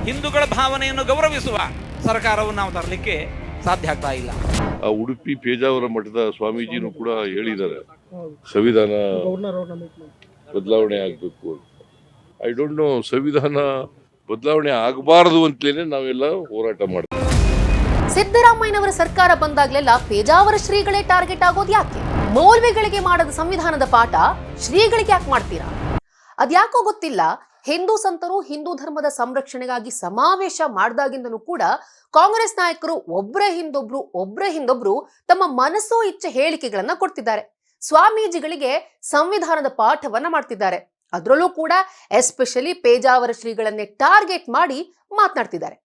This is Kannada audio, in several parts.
ಹಿಂದೂಗಳ ಭಾವನೆಯನ್ನು ಗೌರವಿಸುವ ಸರ್ಕಾರವನ್ನು ನಾವು ತರಲಿಕ್ಕೆ ಸಾಧ್ಯ ಆಗ್ತಾ ಇಲ್ಲ. ಆ ಉಡುಪಿ ಪೇಜಾವರ ಮಠದ ಸ್ವಾಮೀಜಿನೂ ಕೂಡ ಹೇಳಿದ್ದಾರೆ ಸಂವಿಧಾನ ಬದಲಾವಣೆ ಆಗಬೇಕು ಅಂತ. ಐ ಡೋಂಟ್ ನೋ, ಸಂವಿಧಾನ ಬದಲಾವಣೆ ಆಗಬಾರದು ಅಂತಲೇ ನಾವೆಲ್ಲ ಹೋರಾಟ ಮಾಡ್ತೀವಿ. ಸಿದ್ದರಾಮಯ್ಯನವರ ಸರ್ಕಾರ ಬಂದಾಗ್ಲೆಲ್ಲ ಪೇಜಾವರ ಶ್ರೀಗಳೇ ಟಾರ್ಗೆಟ್ ಆಗೋದು ಯಾಕೆ? ಮೌಲ್ವಿಗಳಿಗೆ ಮಾಡದ ಸಂವಿಧಾನದ ಪಾಠ ಶ್ರೀಗಳಿಗೆ ಯಾಕೆ ಮಾಡ್ತೀರಾ? ಅದ್ಯಾಕೋ ಗೊತ್ತಿಲ್ಲ, ಹಿಂದೂ ಸಂತರು ಹಿಂದೂ ಧರ್ಮದ ಸಂರಕ್ಷಣೆಗಾಗಿ ಸಮಾವೇಶ ಮಾಡಿದಾಗಿಂದನೂ ಕೂಡ ಕಾಂಗ್ರೆಸ್ ನಾಯಕರು ಒಬ್ಬರ ಹಿಂದೊಬ್ರು ತಮ್ಮ ಮನಸ್ಸೋ ಇಚ್ಛೆ ಹೇಳಿಕೆಗಳನ್ನ ಕೊಡ್ತಿದ್ದಾರೆ. ಸ್ವಾಮೀಜಿಗಳಿಗೆ ಸಂವಿಧಾನದ ಪಾಠವನ್ನ ಮಾಡ್ತಿದ್ದಾರೆ. ಅದರಲ್ಲೂ ಕೂಡ ಎಸ್ಪೆಷಲಿ ಪೇಜಾವರ ಶ್ರೀಗಳನ್ನೇ ಟಾರ್ಗೆಟ್ ಮಾಡಿ ಮಾತನಾಡ್ತಿದ್ದಾರೆ.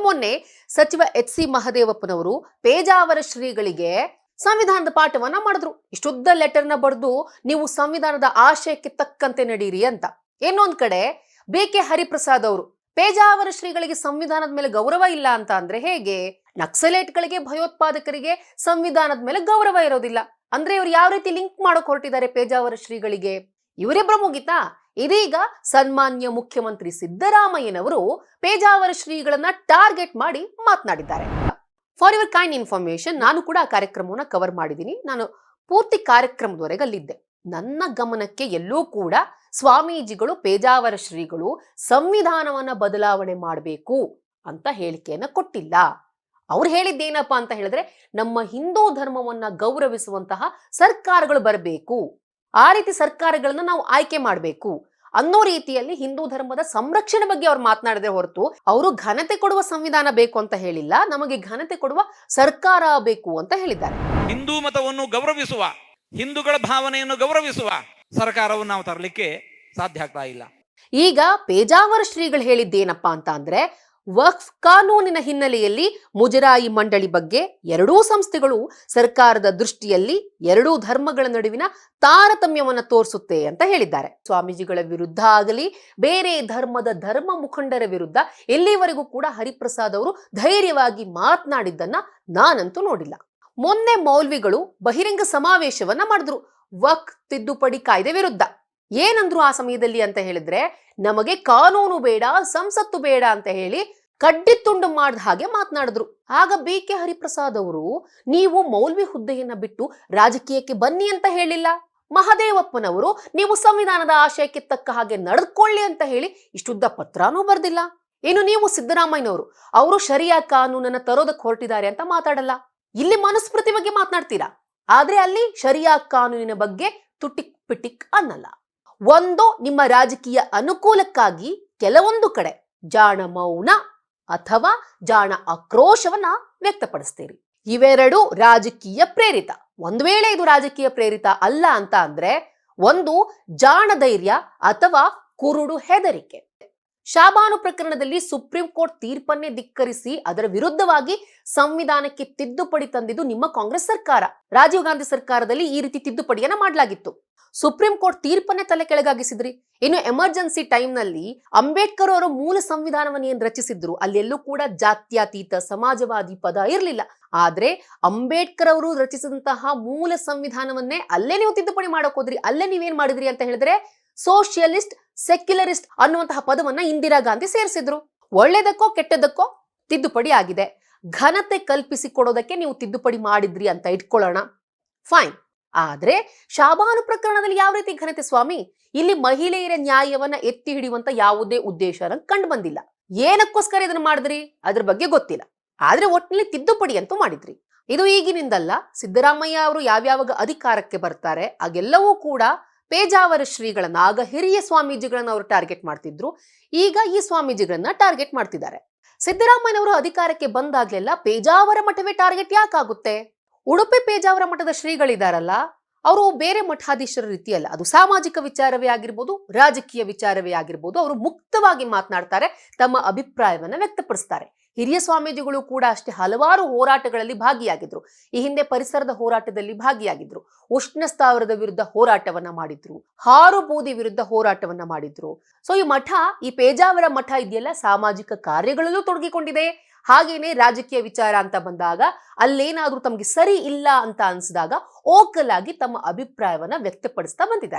ಮೊನ್ನೆ ಸಚಿವ ಎಚ್ ಸಿ ಮಹದೇವಪ್ಪನವರು ಪೇಜಾವರ ಶ್ರೀಗಳಿಗೆ ಸಂವಿಧಾನದ ಪಾಠವನ್ನ ಮಾಡಿದ್ರು. ಇಷ್ಟುದ್ದ ಲೆಟರ್ನ ಬರೆದು ನೀವು ಸಂವಿಧಾನದ ಆಶಯಕ್ಕೆ ತಕ್ಕಂತೆ ನಡೀರಿ ಅಂತ. ಇನ್ನೊಂದ್ ಕಡೆ ಬಿ ಕೆ ಹರಿಪ್ರಸಾದ್ ಅವರು ಪೇಜಾವರ ಶ್ರೀಗಳಿಗೆ ಸಂವಿಧಾನದ ಮೇಲೆ ಗೌರವ ಇಲ್ಲ ಅಂತ ಅಂದ್ರೆ ಹೇಗೆ? ನಕ್ಸಲೇಟ್ಗಳಿಗೆ, ಭಯೋತ್ಪಾದಕರಿಗೆ ಸಂವಿಧಾನದ ಮೇಲೆ ಗೌರವ ಇರೋದಿಲ್ಲ ಅಂದ್ರೆ ಇವ್ರು ಯಾವ ರೀತಿ ಲಿಂಕ್ ಮಾಡೋಕ್ ಹೊರಟಿದ್ದಾರೆ ಪೇಜಾವರ ಶ್ರೀಗಳಿಗೆ? ಇವರಿಬ್ರ ಮುಗಿತಾ? ಇದೀಗ ಸನ್ಮಾನ್ಯ ಮುಖ್ಯಮಂತ್ರಿ ಸಿದ್ದರಾಮಯ್ಯನವರು ಪೇಜಾವರ ಶ್ರೀಗಳನ್ನ ಟಾರ್ಗೆಟ್ ಮಾಡಿ ಮಾತನಾಡಿದ್ದಾರೆ. ಫಾರ್ ಯುವರ್ ಕೈಂಡ್ ಇನ್ಫಾರ್ಮೇಶನ್, ನಾನು ಕೂಡ ಆ ಕಾರ್ಯಕ್ರಮವನ್ನ ಕವರ್ ಮಾಡಿದ್ದೀನಿ. ನಾನು ಪೂರ್ತಿ ಕಾರ್ಯಕ್ರಮದವರೆಗೆ ಅಲ್ಲಿದ್ದೆ. ನನ್ನ ಗಮನಕ್ಕೆ ಎಲ್ಲೂ ಕೂಡ ಸ್ವಾಮೀಜಿಗಳು ಪೇಜಾವರ ಶ್ರೀಗಳು ಸಂವಿಧಾನವನ್ನ ಬದಲಾವಣೆ ಮಾಡಬೇಕು ಅಂತ ಹೇಳಿಕೆಯನ್ನ ಕೊಟ್ಟಿಲ್ಲ. ಅವ್ರು ಹೇಳಿದ್ದೇನಪ್ಪಾ ಅಂತ ಹೇಳಿದ್ರೆ, ನಮ್ಮ ಹಿಂದೂ ಧರ್ಮವನ್ನ ಗೌರವಿಸುವಂತಹ ಸರ್ಕಾರಗಳು ಬರಬೇಕು, ಆ ರೀತಿ ಸರ್ಕಾರಗಳನ್ನ ನಾವು ಆಯ್ಕೆ ಮಾಡಬೇಕು ಅನ್ನೋ ರೀತಿಯಲ್ಲಿ ಹಿಂದೂ ಧರ್ಮದ ಸಂರಕ್ಷಣೆ ಬಗ್ಗೆ ಅವ್ರು ಮಾತನಾಡಿದ್ರೆ ಹೊರತು ಅವರು ಘನತೆ ಕೊಡುವ ಸಂವಿಧಾನ ಬೇಕು ಅಂತ ಹೇಳಿಲ್ಲ. ನಮಗೆ ಘನತೆ ಕೊಡುವ ಸರ್ಕಾರ ಬೇಕು ಅಂತ ಹೇಳಿದ್ದಾರೆ. ಹಿಂದೂ ಮತವನ್ನು ಗೌರವಿಸುವ, ಹಿಂದೂಗಳ ಭಾವನೆಯನ್ನು ಗೌರವಿಸುವ ಸರ್ಕಾರವನ್ನು ನಾವು ತರಲಿಕ್ಕೆ ಸಾಧ್ಯ ಆಗ್ತಾ ಇಲ್ಲ. ಈಗ ಪೇಜಾವರ ಶ್ರೀಗಳು ಹೇಳಿದ್ದೇನಪ್ಪಾ ಅಂತ ಅಂದ್ರೆ, ವಕ್ಫ್ ಕಾನೂನಿನ ಹಿನ್ನೆಲೆಯಲ್ಲಿ ಮುಜರಾಯಿ ಮಂಡಳಿ ಬಗ್ಗೆ ಎರಡೂ ಸಂಸ್ಥೆಗಳು ಸರ್ಕಾರದ ದೃಷ್ಟಿಯಲ್ಲಿ ಎರಡೂ ಧರ್ಮಗಳ ನಡುವಿನ ತಾರತಮ್ಯವನ್ನ ತೋರಿಸುತ್ತೆ ಅಂತ ಹೇಳಿದ್ದಾರೆ. ಸ್ವಾಮೀಜಿಗಳ ವಿರುದ್ಧ ಆಗಲಿ, ಬೇರೆ ಧರ್ಮ ಮುಖಂಡರ ವಿರುದ್ಧ ಎಲ್ಲಿವರೆಗೂ ಕೂಡ ಹರಿಪ್ರಸಾದ್ ಅವರು ಧೈರ್ಯವಾಗಿ ಮಾತನಾಡಿದ್ದನ್ನ ನಾನಂತೂ ನೋಡಿಲ್ಲ. ಮೊನ್ನೆ ಮೌಲ್ವಿಗಳು ಬಹಿರಂಗ ಸಮಾವೇಶವನ್ನ ಮಾಡಿದ್ರು ವಕ್ಫ್ ತಿದ್ದುಪಡಿ ಕಾಯ್ದೆ ವಿರುದ್ಧ. ಏನಂದ್ರು ಆ ಸಮಯದಲ್ಲಿ ಅಂತ ಹೇಳಿದ್ರೆ, ನಮಗೆ ಕಾನೂನು ಬೇಡ, ಸಂಸತ್ತು ಬೇಡ ಅಂತ ಹೇಳಿ ಕಡ್ಡಿ ತುಂಡು ಮಾಡಿದ ಹಾಗೆ ಮಾತನಾಡಿದ್ರು. ಆಗ ಬಿ ಕೆ ಹರಿಪ್ರಸಾದ್ ಅವರು, ನೀವು ಮೌಲ್ವಿ ಹುದ್ದೆಯನ್ನ ಬಿಟ್ಟು ರಾಜಕೀಯಕ್ಕೆ ಬನ್ನಿ ಅಂತ ಹೇಳಿಲ್ಲ. ಮಹದೇವಪ್ಪನವರು, ನೀವು ಸಂವಿಧಾನದ ಆಶಯಕ್ಕೆ ತಕ್ಕ ಹಾಗೆ ನಡೆದುಕೊಳ್ಳಿ ಅಂತ ಹೇಳಿ ಇಷ್ಟುದ್ದ ಪತ್ರನೂ ಬರ್ದಿಲ್ಲ. ಇನ್ನು ನೀವು ಸಿದ್ದರಾಮಯ್ಯನವರು, ಅವರು ಶರಿಯಾ ಕಾನೂನನ್ನ ತರೋದಕ್ಕೆ ಹೊರಟಿದ್ದಾರೆ ಅಂತ ಮಾತಾಡಲ್ಲ. ಇಲ್ಲಿ ಮನುಸ್ಮೃತಿ ಬಗ್ಗೆ ಮಾತನಾಡ್ತೀರಾ, ಆದ್ರೆ ಅಲ್ಲಿ ಶರಿಯಾ ಕಾನೂನಿನ ಬಗ್ಗೆ ತುಟಿಕ್ ಪಿಟಿಕ್ ಅನ್ನಲ್ಲ. ಒಂದು, ನಿಮ್ಮ ರಾಜಕೀಯ ಅನುಕೂಲಕ್ಕಾಗಿ ಕೆಲವೊಂದು ಕಡೆ ಜಾಣ ಮೌನ ಅಥವಾ ಜಾಣ ಆಕ್ರೋಶವನ್ನ ವ್ಯಕ್ತಪಡಿಸ್ತೀರಿ. ಇವೆರಡು ರಾಜಕೀಯ ಪ್ರೇರಿತ. ಒಂದು ವೇಳೆ ಇದು ರಾಜಕೀಯ ಪ್ರೇರಿತ ಅಲ್ಲ ಅಂತ ಅಂದ್ರೆ, ಒಂದು ಜಾಣ ಧೈರ್ಯ ಅಥವಾ ಕುರುಡು ಹೆದರಿಕೆ. ಶಾಬಾನು ಪ್ರಕರಣದಲ್ಲಿ ಸುಪ್ರೀಂ ಕೋರ್ಟ್ ತೀರ್ಪನ್ನೇ ಧಿಕ್ಕರಿಸಿ ಅದರ ವಿರುದ್ಧವಾಗಿ ಸಂವಿಧಾನಕ್ಕೆ ತಿದ್ದುಪಡಿ ತಂದಿದ್ದು ನಿಮ್ಮ ಕಾಂಗ್ರೆಸ್ ಸರ್ಕಾರ. ರಾಜೀವ್ ಗಾಂಧಿ ಸರ್ಕಾರದಲ್ಲಿ ಈ ರೀತಿ ತಿದ್ದುಪಡಿಯನ್ನ ಮಾಡಲಾಗಿತ್ತು. ಸುಪ್ರೀಂ ಕೋರ್ಟ್ ತೀರ್ಪನ್ನೇ ತಲೆ ಕೆಳಗಾಗಿಸಿದ್ರಿ. ಇನ್ನು ಎಮರ್ಜೆನ್ಸಿ ಟೈಮ್ ನಲ್ಲಿ ಅಂಬೇಡ್ಕರ್ ಅವರು ಮೂಲ ಸಂವಿಧಾನವನ್ನು ಏನ್ ರಚಿಸಿದ್ರು, ಅಲ್ಲೆಲ್ಲೂ ಕೂಡ ಜಾತ್ಯತೀತ ಸಮಾಜವಾದಿ ಪದ ಇರಲಿಲ್ಲ. ಆದ್ರೆ ಅಂಬೇಡ್ಕರ್ ಅವರು ರಚಿಸಿದಂತಹ ಮೂಲ ಸಂವಿಧಾನವನ್ನೇ ಅಲ್ಲೇ ನೀವು ತಿದ್ದುಪಡಿ ಮಾಡಕ್ ಹೋದ್ರಿ. ಅಲ್ಲೇ ನೀವೇನ್ ಮಾಡಿದ್ರಿ ಅಂತ ಹೇಳಿದ್ರೆ, ಸೋಷಿಯಲಿಸ್ಟ್, ಸೆಕ್ಯುಲರಿಸ್ಟ್ ಅನ್ನುವಂತಹ ಪದವನ್ನ ಇಂದಿರಾ ಗಾಂಧಿ ಸೇರಿಸಿದ್ರು. ಒಳ್ಳೇದಕ್ಕೋ ಕೆಟ್ಟದಕ್ಕೋ ತಿದ್ದುಪಡಿ ಆಗಿದೆ. ಘನತೆ ಕಲ್ಪಿಸಿಕೊಡೋದಕ್ಕೆ ನೀವು ತಿದ್ದುಪಡಿ ಮಾಡಿದ್ರಿ ಅಂತ ಇಟ್ಕೊಳ್ಳೋಣ, ಫೈನ್. ಆದ್ರೆ ಶಾಬಾನು ಪ್ರಕರಣದಲ್ಲಿ ಯಾವ ರೀತಿ ಘನತೆ ಸ್ವಾಮಿ? ಇಲ್ಲಿ ಮಹಿಳೆಯರ ನ್ಯಾಯವನ್ನ ಎತ್ತಿ ಹಿಡಿಯುವಂತ ಯಾವುದೇ ಉದ್ದೇಶ ಕಂಡು ಬಂದಿಲ್ಲ. ಏನಕ್ಕೋಸ್ಕರ ಇದನ್ನ ಮಾಡಿದ್ರಿ ಅದ್ರ ಬಗ್ಗೆ ಗೊತ್ತಿಲ್ಲ. ಆದ್ರೆ ಒಟ್ಟಿನಲ್ಲಿ ತಿದ್ದುಪಡಿ ಅಂತೂ ಮಾಡಿದ್ರಿ. ಇದು ಈಗಿನಿಂದಲ್ಲ. ಸಿದ್ದರಾಮಯ್ಯ ಅವರು ಯಾವ್ಯಾವಾಗ ಅಧಿಕಾರಕ್ಕೆ ಬರ್ತಾರೆ ಆಗೆಲ್ಲವೂ ಕೂಡ ಪೇಜಾವರ ಶ್ರೀಗಳನ್ನ, ಆಗ ಹಿರಿಯ ಸ್ವಾಮೀಜಿಗಳನ್ನ ಅವರು ಟಾರ್ಗೆಟ್ ಮಾಡ್ತಿದ್ರು. ಈಗ ಈ ಸ್ವಾಮೀಜಿಗಳನ್ನ ಟಾರ್ಗೆಟ್ ಮಾಡ್ತಿದ್ದಾರೆ. ಸಿದ್ದರಾಮಯ್ಯನವರು ಅಧಿಕಾರಕ್ಕೆ ಬಂದಾಗ್ಲೆಲ್ಲ ಪೇಜಾವರ ಮಠವೇ ಟಾರ್ಗೆಟ್ ಯಾಕಾಗುತ್ತೆ? ಉಡುಪಿ ಪೇಜಾವರ ಮಠದ ಶ್ರೀಗಳಿದಾರಲ್ಲ, ಅವರು ಬೇರೆ ಮಠಾಧೀಶರ ರೀತಿಯಲ್ಲ. ಅದು ಸಾಮಾಜಿಕ ವಿಚಾರವೇ ಆಗಿರ್ಬೋದು, ರಾಜಕೀಯ ವಿಚಾರವೇ ಆಗಿರ್ಬೋದು, ಅವರು ಮುಕ್ತವಾಗಿ ಮಾತನಾಡ್ತಾರೆ, ತಮ್ಮ ಅಭಿಪ್ರಾಯವನ್ನ ವ್ಯಕ್ತಪಡಿಸ್ತಾರೆ. ಹಿರಿಯ ಸ್ವಾಮೀಜಿಗಳು ಕೂಡ ಅಷ್ಟೇ ಹಲವಾರು ಹೋರಾಟಗಳಲ್ಲಿ ಭಾಗಿಯಾಗಿದ್ರು. ಈ ಹಿಂದೆ ಪರಿಸರದ ಹೋರಾಟದಲ್ಲಿ ಭಾಗಿಯಾಗಿದ್ರು, ಉಷ್ಣ ಸ್ಥಾವರದ ವಿರುದ್ಧ ಹೋರಾಟವನ್ನ ಮಾಡಿದ್ರು, ಹಾರು ಬೂದಿ ವಿರುದ್ಧ ಹೋರಾಟವನ್ನ ಮಾಡಿದ್ರು. ಸೊ ಈ ಮಠ, ಈ ಪೇಜಾವರ ಮಠ ಇದೆಯಲ್ಲ, ಸಾಮಾಜಿಕ ಕಾರ್ಯಗಳಲ್ಲೂ ತೊಡಗಿಕೊಂಡಿದೆ. ಹಾಗೇನೆ ರಾಜಕೀಯ ವಿಚಾರ ಅಂತ ಬಂದಾಗ ಅಲ್ಲೇನಾದ್ರೂ ತಮಗೆ ಸರಿ ಇಲ್ಲ ಅಂತ ಅನ್ಸಿದಾಗ ಓಕಲ್ ಆಗಿ ತಮ್ಮ ಅಭಿಪ್ರಾಯವನ್ನ ವ್ಯಕ್ತಪಡಿಸ್ತಾ ಬಂದಿದ್ದಾರೆ.